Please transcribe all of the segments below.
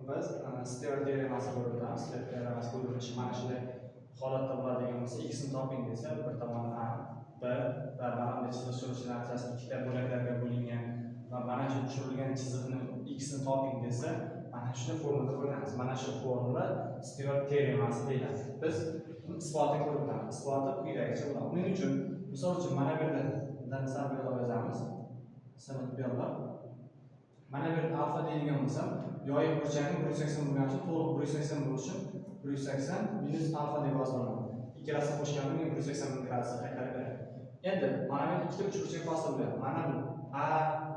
biz Stewart teoremasi bo'lib o'tamiz. Stewart teoremasi bo'lib o'tishi mana shunday holatda bo'ladigan bo'lsa, x ni toping desa, bir tomon a, b va mana bunday chiziq surishni natijasi ikkita bo'laklarga bo'lingan va mana shu tushirilgan chiziqni x ni toping desa, mana shunday formulada qo'yamiz. Mana shu formula Stewart teoremasi deyiladi. Biz isbotini ko'rib o'tamiz. Isboti quyidagicha bo'ladi. Buning uchun, misol uchun mana bu yerda narsani bu yerga yozamiz. Sinf bu yerda. Mana bu alfa deydigan bo'lsam, yoyiq burchakni 180 bo'lgan uchun to'liq 180 bo'lishi 180 minus alfa deb yozaman. Ikkalasini qo'shganimda 180 gradusga qaytarib beradi. Endi mana men ikkita uchburchak hosil bo'lyapti. Mana bu a,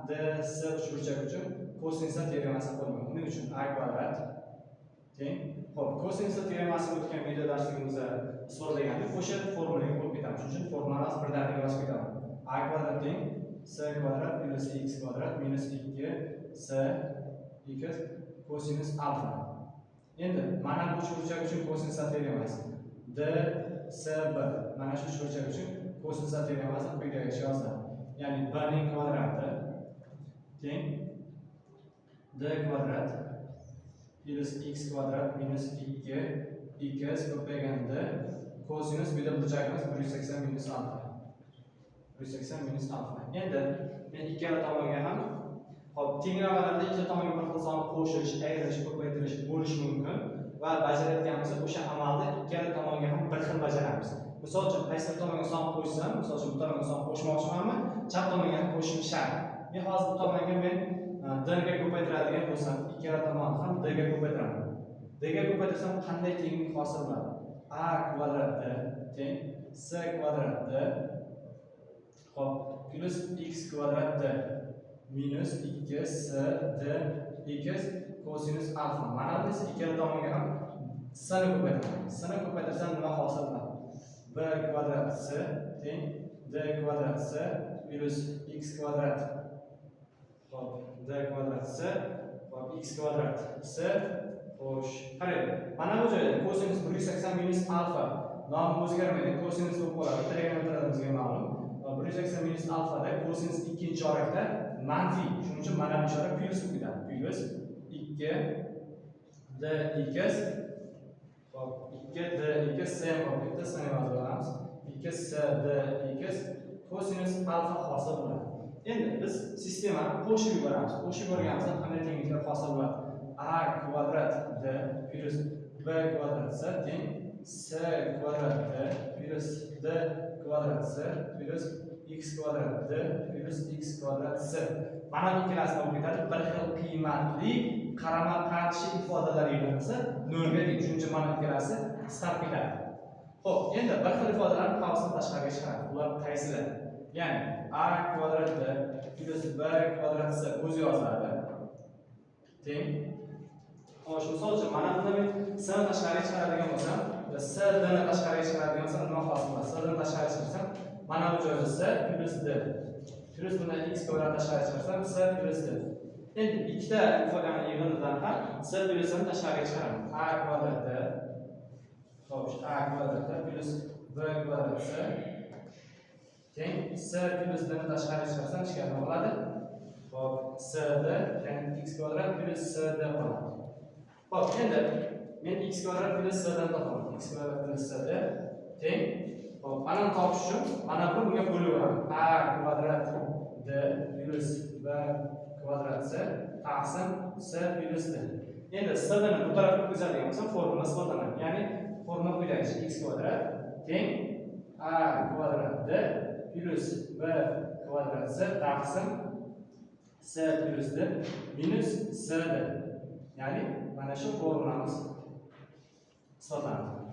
d, s uchburchak uchun kosinus teoremasi qo'yilgan. Buning uchun a kvadrat teng. Xo'p, kosinus teoremasini o'tgan video darsligimizda isbotlagandik. O'sha formulaga qo'yib ketamiz. Shuning uchun formulani birdaniga yozib ketaman. A kvadrat teng s kvadrat plus x kvadrat minus 2 s x kosinus alfa. Endi mana bu uchburchak uchun kosinus teoremasi d s b. Mana shu uchburchak uchun kosinus teoremasi quyidagicha yoziladi. Ya'ni b ning kvadrati teng d kvadrat plus x kvadrat minus 2 x ko'payganda kosinus bu yerda burchagimiz 180 minus alfa. 180 minus alfa. Endi men ikkala tomonga ham hop tengroqlarda ikkala tomonga bir xil sonni qo'shish, ayrilish, ko'paytirish bo'lishi mumkin va bajarayotganimizda o'sha amalni ikkala tomonga ham bir xil bajaramiz. Misol uchun qaysi tomonga son qo'shsam, misol uchun bu tomonga son qo'shmoqchimanmi, chap tomonga ham qo'shishim shart. Men hozir bu tomonga men d ga ko'paytiradigan bo'lsam, ikkala tomonni ham d ga ko'paytiraman. D ga ko'paytirsam qanday tenglik hosil bo'ladi? A kvadrat d teng s kvadrat d hop plus x kvadrat d minus 2 s d x kosinus alfa. Mana bu esa ikkala tomonga ham s ni ko'paytiraman. S ni ko'paytirsam nima hosil bo'ladi? B kvadrat s teng d kvadrat s plus x kvadrat hop d kvadrat s hop x kvadrat s xo'sh. Qarang, mana bu joyda kosinus 180 minus alfa nomi o'zgarmaydi. Kosinus bo'lib qoladi. Trigonometriyamizga ma'lum. 180 minus alfa da kosinus ikkinchi chorakda manfiy. Shuning uchun mana bu ishora plus bo'lib ketadi. Plus 2 d x hop 2 d x s bo'lib ketdi. Sani yozib olamiz. 2 s d x kosinus alfa hosil bo'ladi. Endi biz sistemani qo'shib yuboramiz. Qo'shib yuborganimizda qanday tengliklar hosil bo'ladi? A kvadrat d plus b kvadrat s teng s kvadrat d plus d kvadrat s plus x kvadrat d plus x kvadrat s. Mana bu ikkalasini olib ketadi. Bir xil qiymatli qarama-qarshi ifodalar yig'ilsa 0 ga teng. Shuning uchun mana ikkalasi qisqarib ketadi. Xo'p, endi bir xil ifodalarni qavsini tashqariga chiqaradi. Ular qaysilar? Ya'ni a kvadrat d plus b kvadrat s o'zi yoziladi. Teng. Xo'sh, misol uchun mana bunda men s ni tashqariga chiqaradigan bo'lsam, s d ni tashqariga chiqaradigan bo'lsam, nima hosil bo'ladi? S ni tashqariga chiqarsam, mana bu joyda s plus d. Plus bundan x kvadrat tashqariga chiqarsam, s plus d. Endi ikkita ifodani yig'inidan ham s plus ni tashqariga chiqaraman. A kvadrat d. Xo'sh, a kvadrat d plus b kvadrat s teng s plus d ni tashqariga chiqarsam, ichkari nima bo'ladi? Xo'p, s d teng x kvadrat plus s d bo'ladi. Xo'p, endi men x kvadrat plus s dan topaman. X kvadrat plus s d teng. Xo'p, mana topish uchun mana bunga bo'lib o'raman. A kvadrat d plus b kvadrat s taqsim s plus d. Endi s ni bu tarafga o'tkazadigan bo'lsam, formula isbotlanadi. Ya'ni formula quyidagicha x kvadrat teng a kvadrat d plus b kvadrat s taqsim s plus d minus s d. Ya'ni mana shu formulamiz isbotlanadi.